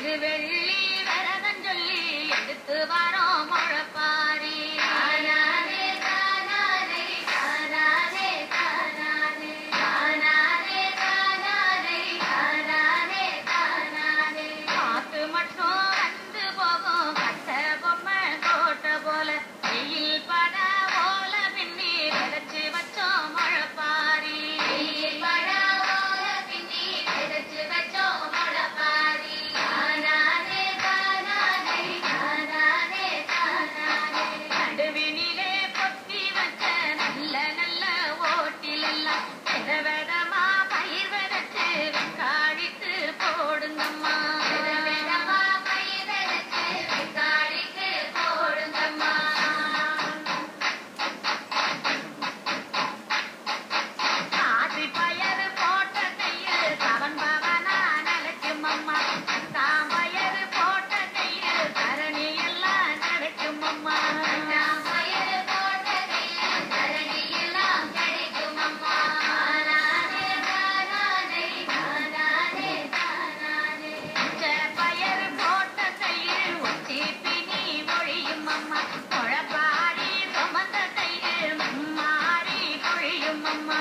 திருவெள்ளி வரதம் சொல்லி எடுத்து வரோம் முழப்பாரி. காத்து மட்டும் வந்து போகும் கட்ட பொம்மை கோட்டை போல வெயில் பட போல பின்னி விதைச்சு வச்சோம் முழப்பாரி. நடுவினிலே பொத்தி வச்ச நல்ல நல்ல ஓட்டிலெல்லாம் விதவிதமா பயிர் விதைச்சு வெங்காடித்து போடுங்கம்மா. காசி பயறு போட்ட கையில் கவன் பவனா நிலைக்கும் அம்மா. தாம் பயறு போட்ட கையில் தரணி எல்லாம் கிடைக்கும் அம்மா. பயறு போட்ட கையில் உச்சி பினி மொழியும் அம்மா. முழப்பாரி சுமந்த கையில் மும்மாரி பொழியும் அம்மா.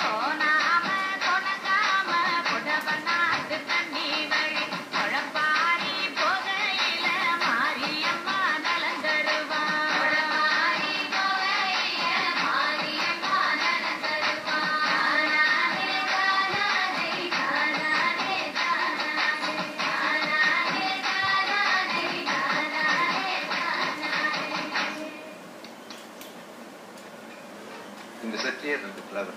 சோனாம தொணங்காம புடவனாத்து தண்ணி வழி முழப்பாரி போகையில மாரியம்மா நலம் தருவா. இந்த செட்டியே 2 ஃப்ளவர்